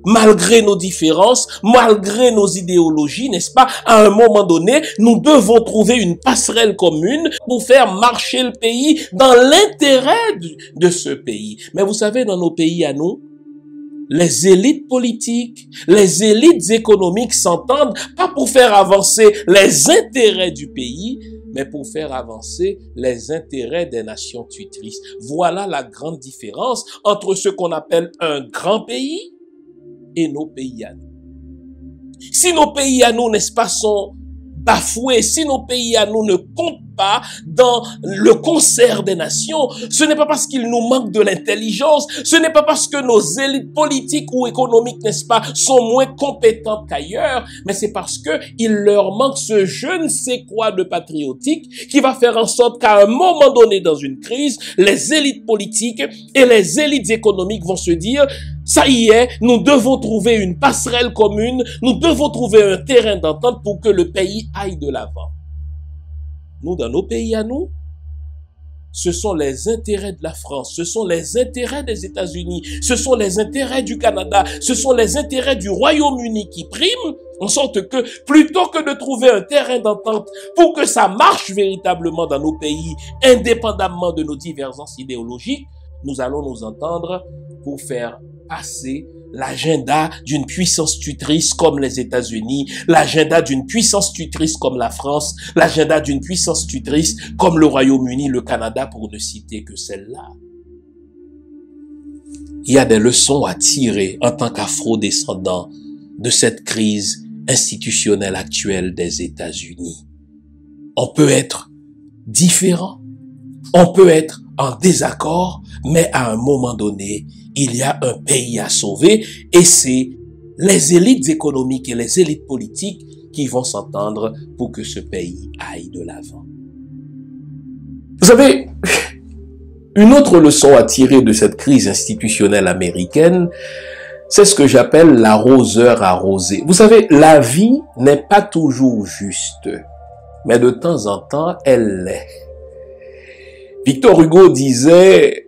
Malgré nos différences, malgré nos idéologies, n'est-ce pas, à un moment donné, nous devons trouver une passerelle commune pour faire marcher le pays dans l'intérêt de ce pays. Mais vous savez, dans nos pays à nous, les élites politiques, les élites économiques s'entendent pas pour faire avancer les intérêts du pays, mais pour faire avancer les intérêts des nations tutrices. Voilà la grande différence entre ce qu'on appelle un grand pays et nos pays à nous. Si nos pays à nous, n'est-ce pas, sont bafoués, si nos pays à nous ne comptent pas dans le concert des nations, ce n'est pas parce qu'il nous manque de l'intelligence, ce n'est pas parce que nos élites politiques ou économiques, n'est-ce pas, sont moins compétentes qu'ailleurs, mais c'est parce que il leur manque ce je ne sais quoi de patriotique qui va faire en sorte qu'à un moment donné dans une crise, les élites politiques et les élites économiques vont se dire ça y est, nous devons trouver une passerelle commune, nous devons trouver un terrain d'entente pour que le pays aille de l'avant. Nous, dans nos pays à nous, ce sont les intérêts de la France, ce sont les intérêts des États-Unis, ce sont les intérêts du Canada, ce sont les intérêts du Royaume-Uni qui priment, en sorte que plutôt que de trouver un terrain d'entente pour que ça marche véritablement dans nos pays, indépendamment de nos divergences idéologiques, nous allons nous entendre pour faire passer l'agenda d'une puissance tutrice comme les États-Unis, l'agenda d'une puissance tutrice comme la France, l'agenda d'une puissance tutrice comme le Royaume-Uni, le Canada, pour ne citer que celle-là. Il y a des leçons à tirer en tant qu'afro-descendants de cette crise institutionnelle actuelle des États-Unis. On peut être différent, on peut être en désaccord, mais à un moment donné, il y a un pays à sauver et c'est les élites économiques et les élites politiques qui vont s'entendre pour que ce pays aille de l'avant. Vous savez, une autre leçon à tirer de cette crise institutionnelle américaine, c'est ce que j'appelle l'arroseur arrosé. Vous savez, la vie n'est pas toujours juste, mais de temps en temps, elle l'est. Victor Hugo disait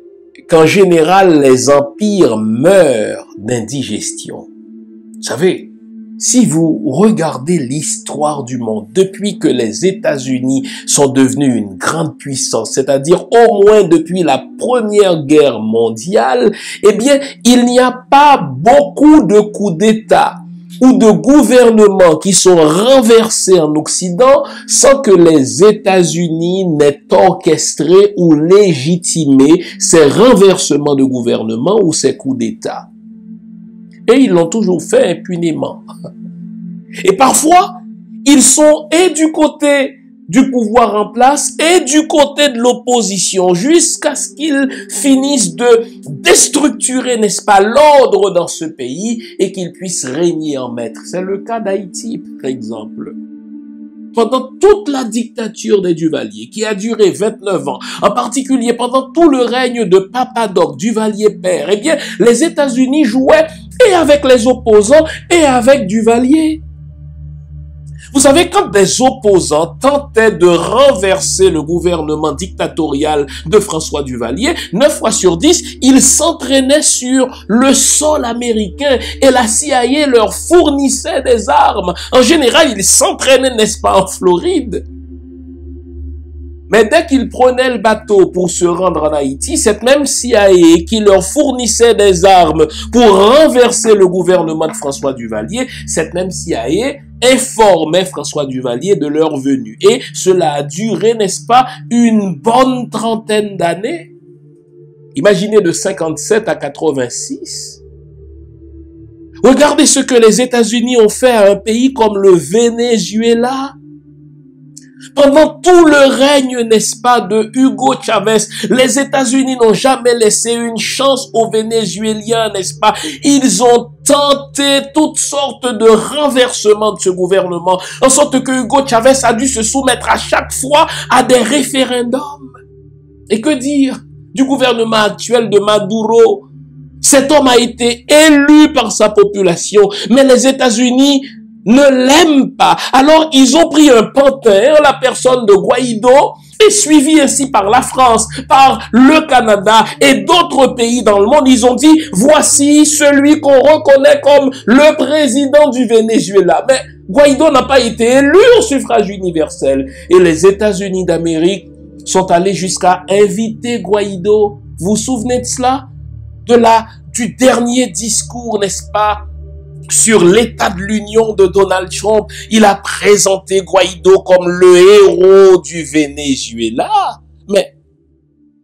qu'en général, les empires meurent d'indigestion. Vous savez, si vous regardez l'histoire du monde, depuis que les États-Unis sont devenus une grande puissance, c'est-à-dire au moins depuis la Première Guerre mondiale, eh bien, il n'y a pas beaucoup de coups d'État. ou de gouvernements qui sont renversés en Occident sans que les États-Unis n'aient orchestré ou légitimé ces renversements de gouvernement ou ces coups d'État. Et ils l'ont toujours fait impunément. Et parfois, ils sont et du côté du pouvoir en place et du côté de l'opposition jusqu'à ce qu'ils finissent de déstructurer, n'est-ce pas, l'ordre dans ce pays et qu'ils puissent régner en maître. C'est le cas d'Haïti, par exemple. Pendant toute la dictature des Duvalier, qui a duré 29 ans, en particulier pendant tout le règne de Papa-Doc, Duvalier père, eh bien, les États-Unis jouaient et avec les opposants et avec Duvalier. Vous savez, quand des opposants tentaient de renverser le gouvernement dictatorial de François Duvalier, 9 fois sur 10, ils s'entraînaient sur le sol américain et la CIA leur fournissait des armes. En général, ils s'entraînaient, n'est-ce pas, en Floride. Mais dès qu'ils prenaient le bateau pour se rendre en Haïti, cette même CIA qui leur fournissait des armes pour renverser le gouvernement de François Duvalier, cette même CIA informait François Duvalier de leur venue. Et cela a duré, n'est-ce pas, une bonne trentaine d'années. Imaginez de 57 à 86. Regardez ce que les États-Unis ont fait à un pays comme le Venezuela. Pendant tout le règne, n'est-ce pas, de Hugo Chavez, les États-Unis n'ont jamais laissé une chance aux Vénézuéliens, n'est-ce pas? Ils ont tenté toutes sortes de renversements de ce gouvernement, en sorte que Hugo Chavez a dû se soumettre à chaque fois à des référendums. Et que dire du gouvernement actuel de Maduro? Cet homme a été élu par sa population, mais les États-Unis ne l'aiment pas. Alors, ils ont pris un pantin, la personne de Guaido, et suivi ainsi par la France, par le Canada et d'autres pays dans le monde. Ils ont dit, voici celui qu'on reconnaît comme le président du Venezuela. Mais Guaido n'a pas été élu au suffrage universel. Et les États-Unis d'Amérique sont allés jusqu'à inviter Guaido. Vous vous souvenez de cela? Du dernier discours, n'est-ce pas, sur l'état de l'Union de Donald Trump, il a présenté Guaido comme le héros du Venezuela. Mais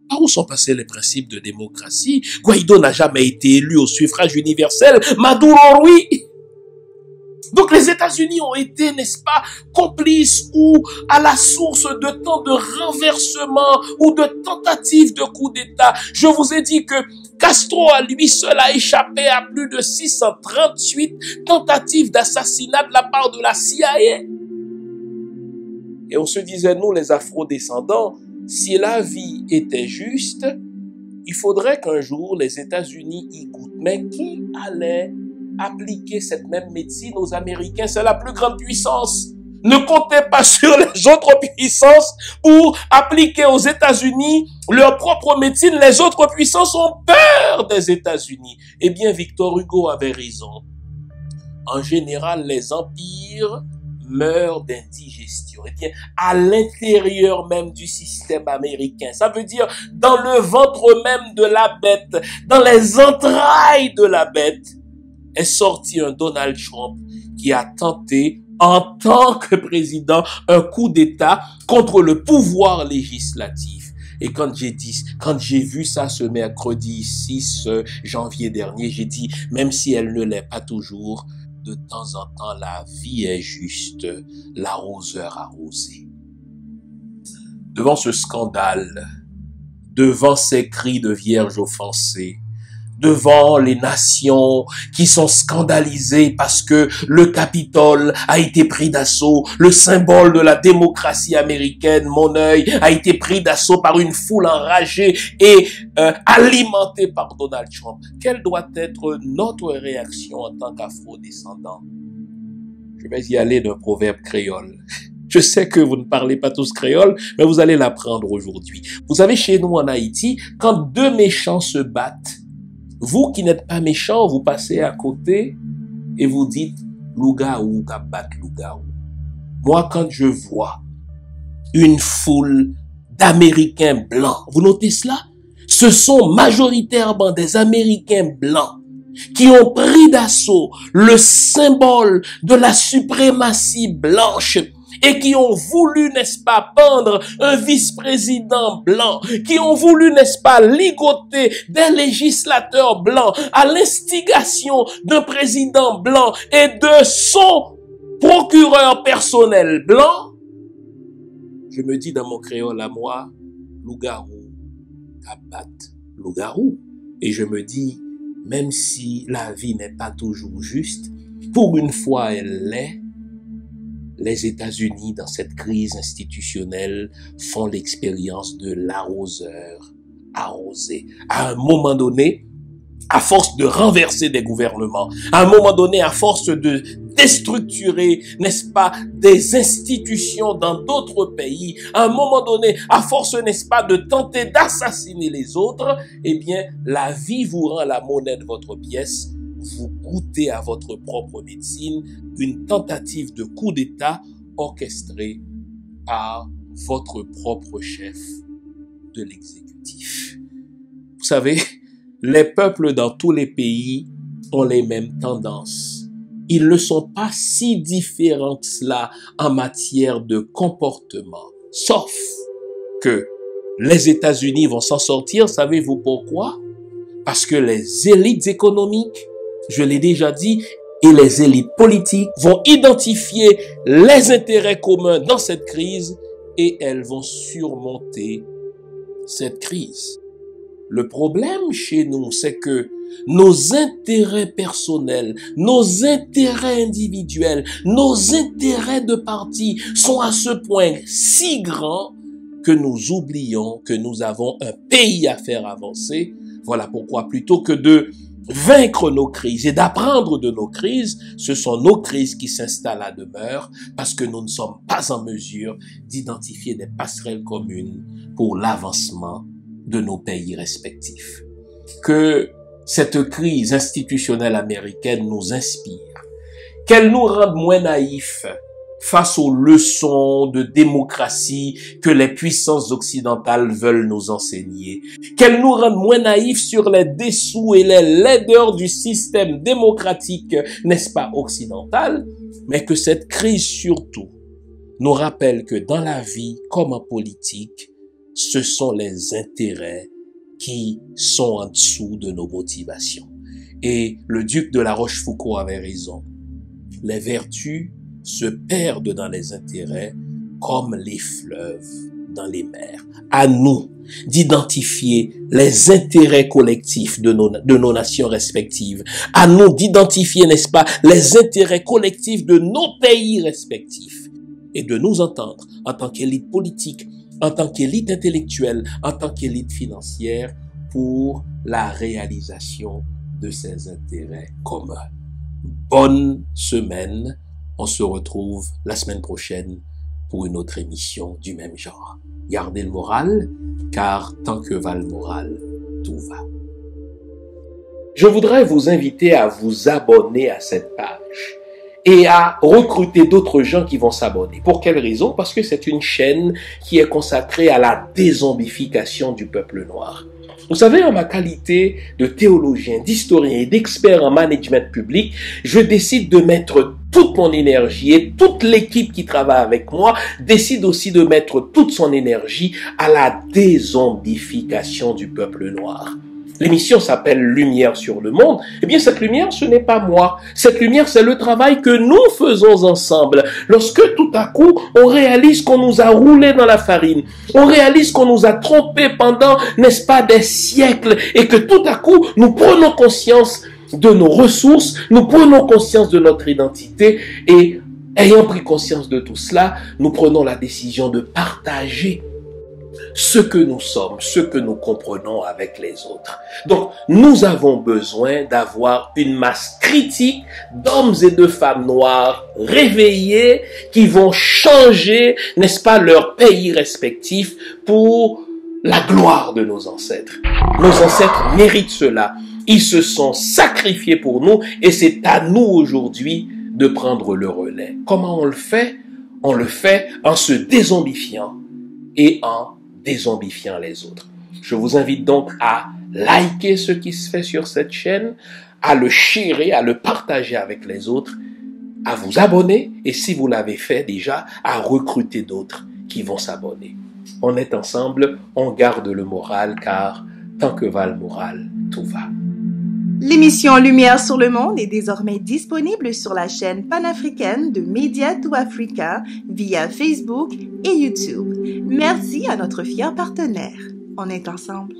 par où sont passés les principes de démocratie? Guaido n'a jamais été élu au suffrage universel. Maduro, oui. Donc les États-Unis ont été, n'est-ce pas, complices ou à la source de tant de renversements ou de tentatives de coup d'État. Je vous ai dit que Castro à lui seul a échappé à plus de 638 tentatives d'assassinat de la part de la CIA. Et on se disait, nous les Afro-descendants, si la vie était juste, il faudrait qu'un jour les États-Unis y goûtent. Mais qui allait appliquer cette même médecine aux Américains? C'est la plus grande puissance. Ne comptez pas sur les autres puissances pour appliquer aux États-Unis leur propre médecine. Les autres puissances ont peur des États-Unis. Eh bien, Victor Hugo avait raison. En général, les empires meurent d'indigestion. Eh bien, à l'intérieur même du système américain, ça veut dire dans le ventre même de la bête, dans les entrailles de la bête, est sorti un Donald Trump qui a tenté, en tant que président, un coup d'État contre le pouvoir législatif. Et quand j'ai vu ça ce mercredi 6 janvier dernier, j'ai dit, même si elle ne l'est pas toujours, de temps en temps, la vie est juste, l'arroseur arrosé. Devant ce scandale, devant ces cris de vierges offensées, devant les nations qui sont scandalisées parce que le Capitole a été pris d'assaut, le symbole de la démocratie américaine, mon œil, a été pris d'assaut par une foule enragée et alimentée par Donald Trump. Quelle doit être notre réaction en tant qu'Afro-descendants? Je vais y aller d'un proverbe créole. Je sais que vous ne parlez pas tous créole, mais vous allez l'apprendre aujourd'hui. Vous savez, chez nous en Haïti, quand deux méchants se battent, vous qui n'êtes pas méchant, vous passez à côté et vous dites « Lougaou, kabat Lougaou ». Moi, quand je vois une foule d'Américains blancs, vous notez cela? Ce sont majoritairement des Américains blancs qui ont pris d'assaut le symbole de la suprématie blanche et qui ont voulu, n'est-ce pas, pendre un vice-président blanc, qui ont voulu, n'est-ce pas, ligoter des législateurs blancs à l'instigation d'un président blanc et de son procureur personnel blanc, je me dis dans mon créole à moi, loup-garou, tabat, loup-garou. Et je me dis, même si la vie n'est pas toujours juste, pour une fois elle l'est, les États-Unis, dans cette crise institutionnelle, font l'expérience de l'arroseur arrosé. À un moment donné, à force de renverser des gouvernements, à un moment donné, à force de déstructurer, n'est-ce pas, des institutions dans d'autres pays, à un moment donné, à force, n'est-ce pas, de tenter d'assassiner les autres, eh bien, la vie vous rend la monnaie de votre pièce, vous goûtez à votre propre médecine une tentative de coup d'État orchestrée par votre propre chef de l'exécutif. Vous savez, les peuples dans tous les pays ont les mêmes tendances. Ils ne sont pas si différents que cela en matière de comportement. Sauf que les États-Unis vont s'en sortir, savez-vous pourquoi? Parce que les élites économiques, je l'ai déjà dit, et les élites politiques vont identifier les intérêts communs dans cette crise et elles vont surmonter cette crise. Le problème chez nous, c'est que nos intérêts personnels, nos intérêts individuels, nos intérêts de parti sont à ce point si grands que nous oublions que nous avons un pays à faire avancer. Voilà pourquoi plutôt que de vaincre nos crises et d'apprendre de nos crises, ce sont nos crises qui s'installent à demeure parce que nous ne sommes pas en mesure d'identifier des passerelles communes pour l'avancement de nos pays respectifs. Que cette crise institutionnelle américaine nous inspire, qu'elle nous rende moins naïfs face aux leçons de démocratie que les puissances occidentales veulent nous enseigner, qu'elle nous rende moins naïfs sur les dessous et les laideurs du système démocratique, n'est-ce pas, occidental, mais que cette crise surtout nous rappelle que dans la vie comme en politique, ce sont les intérêts qui sont en dessous de nos motivations. Et le duc de La Rochefoucauld avait raison. Les vertus se perdent dans les intérêts comme les fleuves dans les mers. À nous d'identifier les intérêts collectifs de nos nations respectives. À nous d'identifier, n'est-ce pas, les intérêts collectifs de nos pays respectifs. Et de nous entendre en tant qu'élite politique, en tant qu'élite intellectuelle, en tant qu'élite financière, pour la réalisation de ces intérêts communs. Bonne semaine. On se retrouve la semaine prochaine pour une autre émission du même genre. Gardez le moral, car tant que va le moral, tout va. Je voudrais vous inviter à vous abonner à cette page et à recruter d'autres gens qui vont s'abonner. Pour quelle raison? Parce que c'est une chaîne qui est consacrée à la dézombification du peuple noir. Vous savez, en ma qualité de théologien, d'historien et d'expert en management public, je décide de mettre toute mon énergie et toute l'équipe qui travaille avec moi décide aussi de mettre toute son énergie à la dézombification du peuple noir. L'émission s'appelle Lumière sur le monde. Eh bien, cette lumière, ce n'est pas moi. Cette lumière, c'est le travail que nous faisons ensemble. Lorsque tout à coup, on réalise qu'on nous a roulé dans la farine. On réalise qu'on nous a trompés pendant, n'est-ce pas, des siècles. Et que tout à coup, nous prenons conscience de nos ressources. Nous prenons conscience de notre identité. Et ayant pris conscience de tout cela, nous prenons la décision de partager ce que nous sommes, ce que nous comprenons avec les autres. Donc, nous avons besoin d'avoir une masse critique d'hommes et de femmes noirs réveillés qui vont changer, n'est-ce pas, leur pays respectif pour la gloire de nos ancêtres. Nos ancêtres méritent cela. Ils se sont sacrifiés pour nous et c'est à nous aujourd'hui de prendre le relais. Comment on le fait? On le fait en se dézombifiant et en dézombifiant les autres. Je vous invite donc à liker ce qui se fait sur cette chaîne, à le sharer, à le partager avec les autres, à vous abonner et si vous l'avez fait déjà, à recruter d'autres qui vont s'abonner. On est ensemble, on garde le moral car tant que va le moral, tout va. L'émission Lumière sur le monde est désormais disponible sur la chaîne panafricaine de Media to Africa via Facebook et YouTube. Merci à notre fier partenaire. On est ensemble.